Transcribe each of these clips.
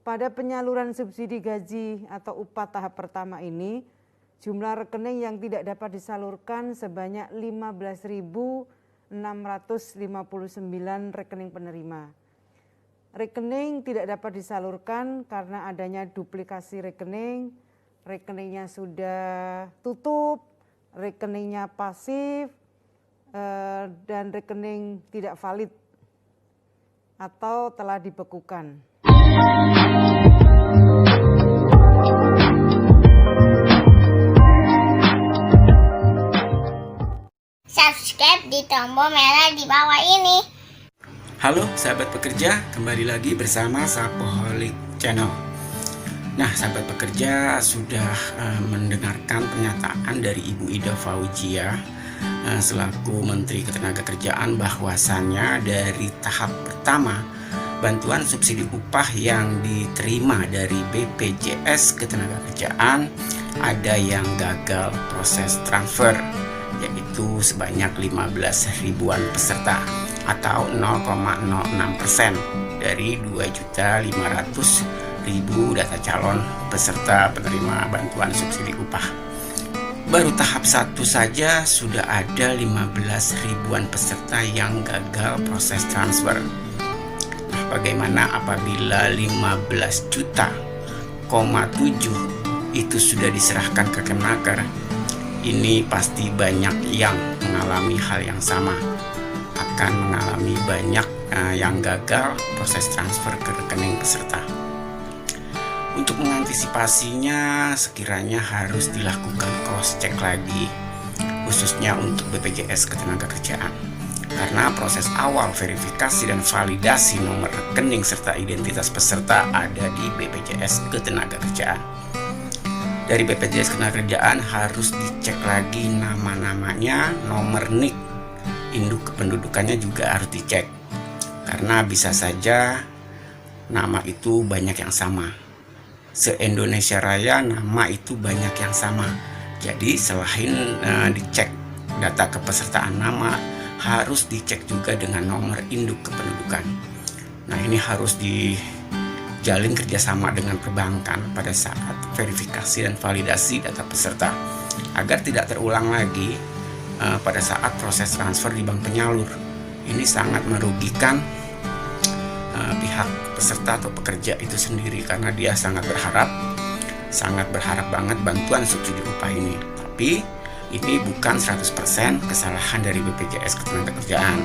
pada penyaluran subsidi gaji atau upah tahap pertama ini, jumlah rekening yang tidak dapat disalurkan sebanyak 15.659 rekening penerima. Rekening tidak dapat disalurkan karena adanya duplikasi rekening, rekeningnya sudah tutup, rekeningnya pasif, dan rekening tidak valid atau telah dibekukan. Subscribe di tombol merah di bawah ini. Halo sahabat pekerja, kembali lagi bersama Sapoholic Channel. Nah, sahabat pekerja sudah mendengarkan pernyataan dari Ibu Ida Fauzia selaku Menteri Ketenagakerjaan bahwasannya dari tahap pertama bantuan subsidi upah yang diterima dari BPJS Ketenagakerjaan ada yang gagal proses transfer, yaitu sebanyak 15 ribuan peserta atau 0,06% dari 2.500.000 data calon peserta penerima bantuan subsidi upah. Baru tahap 1 saja sudah ada 15 ribuan peserta yang gagal proses transfer. Nah, bagaimana apabila 15 juta, 7 itu sudah diserahkan ke Kemenaker? Ini pasti banyak yang mengalami hal yang sama, akan mengalami banyak yang gagal proses transfer ke rekening peserta. Untuk mengantisipasinya sekiranya harus dilakukan cross check lagi, khususnya untuk BPJS Ketenagakerjaan, karena proses awal verifikasi dan validasi nomor rekening serta identitas peserta ada di BPJS Ketenagakerjaan. Dari BPJS Ketenagakerjaan harus dicek lagi nama-namanya, nomor NIK, induk kependudukannya juga harus dicek, karena bisa saja nama itu banyak yang sama. Se-Indonesia Raya nama itu banyak yang sama. Jadi selain dicek data kepesertaan nama, harus dicek juga dengan nomor induk kependudukan. Nah, ini harus dijalin kerjasama dengan perbankan pada saat verifikasi dan validasi data peserta, agar tidak terulang lagi pada saat proses transfer di bank penyalur. Ini sangat merugikan pihak peserta atau pekerja itu sendiri, karena dia sangat berharap banget bantuan subsidi upah ini. Tapi ini bukan 100% kesalahan dari BPJS Ketenagakerjaan.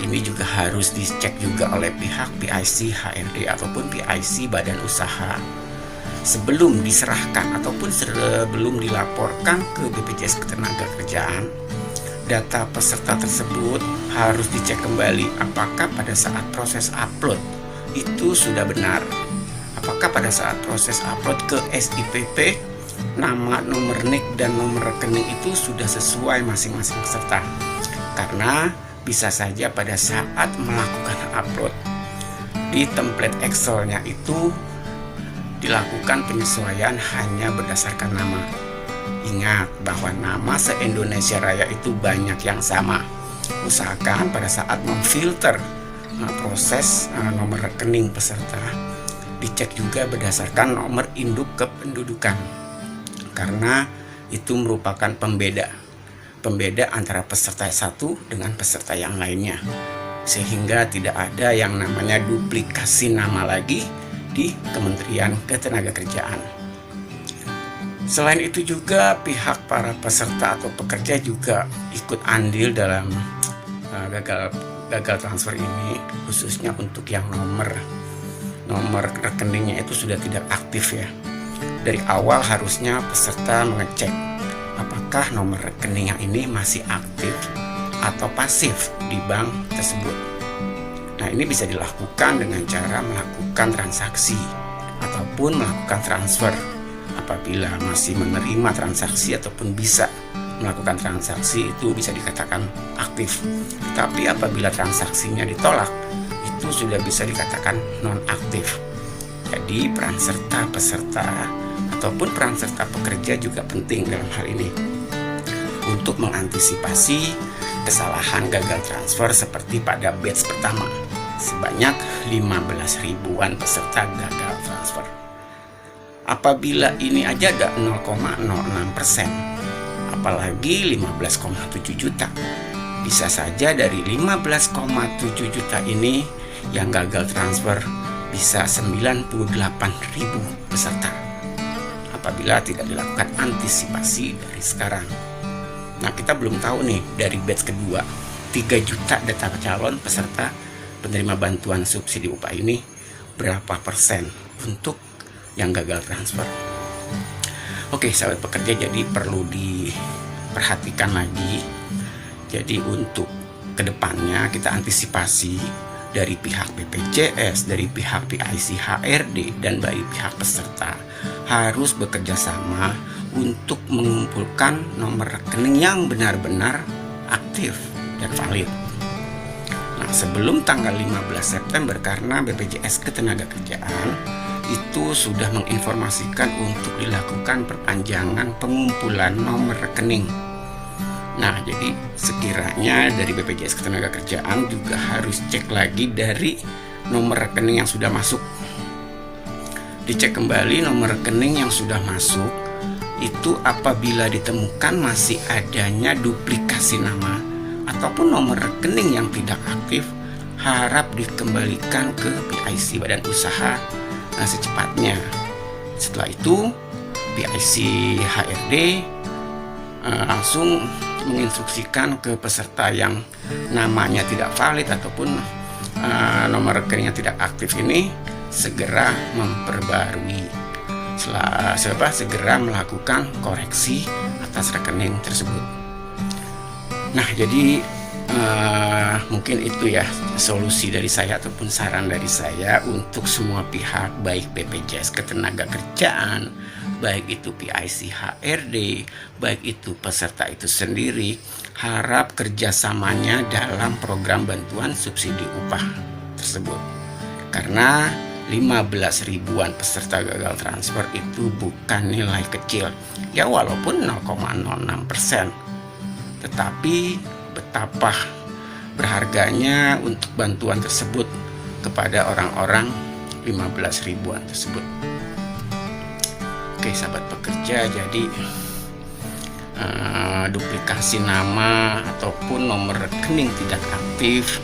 Ini juga harus dicek juga oleh pihak PIC HRD ataupun PIC badan usaha sebelum diserahkan ataupun sebelum dilaporkan ke BPJS Ketenagakerjaan. Data peserta tersebut harus dicek kembali apakah pada saat proses upload itu sudah benar. Apakah pada saat proses upload ke SIPP, nama, nomor NIK, dan nomor rekening itu sudah sesuai masing-masing peserta. Karena bisa saja pada saat melakukan upload di template Excel-nya itu dilakukan penyesuaian hanya berdasarkan nama. Ingat bahwa nama se-Indonesia Raya itu banyak yang sama. Usahakan pada saat memfilter proses nomor rekening peserta, dicek juga berdasarkan nomor induk kependudukan, karena itu merupakan pembeda antara peserta satu dengan peserta yang lainnya, sehingga tidak ada yang namanya duplikasi nama lagi di Kementerian Ketenagakerjaan. Selain itu juga pihak para peserta atau pekerja juga ikut andil dalam gagal transfer ini, khususnya untuk yang nomor rekeningnya itu sudah tidak aktif ya. Dari awal harusnya peserta mengecek apakah nomor rekeningnya ini masih aktif atau pasif di bank tersebut. Nah, ini bisa dilakukan dengan cara melakukan transaksi ataupun melakukan transfer apabila masih menerima transaksi ataupun bisa melakukan transaksi, itu bisa dikatakan aktif. Tapi apabila transaksinya ditolak, itu sudah bisa dikatakan non-aktif. Jadi peran serta peserta ataupun peran serta pekerja juga penting dalam hal ini untuk mengantisipasi kesalahan gagal transfer seperti pada batch pertama. Sebanyak 15 ribuan peserta gagal Apabila ini aja ada 0,06%, apalagi 15,7 juta. Bisa saja dari 15,7 juta ini yang gagal transfer bisa 98.000 peserta apabila tidak dilakukan antisipasi dari sekarang. Nah, kita belum tahu nih dari batch kedua 3 juta data calon peserta penerima bantuan subsidi upah ini berapa persen untuk yang gagal transfer. Oke, sahabat pekerja, jadi perlu diperhatikan lagi. Jadi untuk kedepannya kita antisipasi dari pihak BPJS, dari pihak PIC HRD, dan dari pihak peserta harus bekerja sama untuk mengumpulkan nomor rekening yang benar-benar aktif dan valid. Nah, sebelum tanggal 15 September karena BPJS Ketenagakerjaan itu sudah menginformasikan untuk dilakukan perpanjangan pengumpulan nomor rekening. Nah, jadi sekiranya dari BPJS Ketenagakerjaan juga harus cek lagi dari nomor rekening yang sudah masuk. Dicek kembali nomor rekening yang sudah masuk itu apabila ditemukan masih adanya duplikasi nama ataupun nomor rekening yang tidak aktif, harap dikembalikan ke PIC Badan Usaha secepatnya. Setelah itu PIC HRD langsung menginstruksikan ke peserta yang namanya tidak valid ataupun nomor rekeningnya tidak aktif ini segera memperbarui, segera melakukan koreksi atas rekening tersebut. Nah, jadi mungkin itu ya solusi dari saya ataupun saran dari saya untuk semua pihak, baik BPJS Ketenagakerjaan, baik itu PIC HRD, baik itu peserta itu sendiri, harap kerjasamanya dalam program bantuan subsidi upah tersebut. Karena 15 ribuan peserta gagal transfer itu bukan nilai kecil, ya walaupun 0,06%, tetapi betapa berharganya untuk bantuan tersebut kepada orang-orang 15 ribuan tersebut. Oke, sahabat pekerja, jadi duplikasi nama ataupun nomor rekening tidak aktif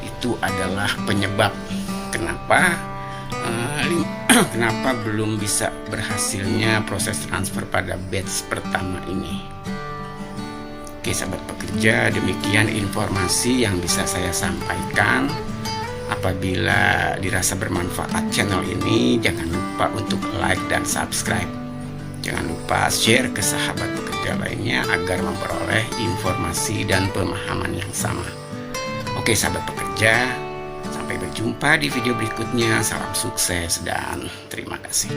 itu adalah penyebab kenapa belum bisa berhasilnya proses transfer pada batch pertama ini. Oke, sahabat pekerja, demikian informasi yang bisa saya sampaikan. Apabila dirasa bermanfaat channel ini, jangan lupa untuk like dan subscribe. Jangan lupa share ke sahabat pekerja lainnya agar memperoleh informasi dan pemahaman yang sama. Oke, sahabat pekerja, sampai berjumpa di video berikutnya. Salam sukses dan terima kasih.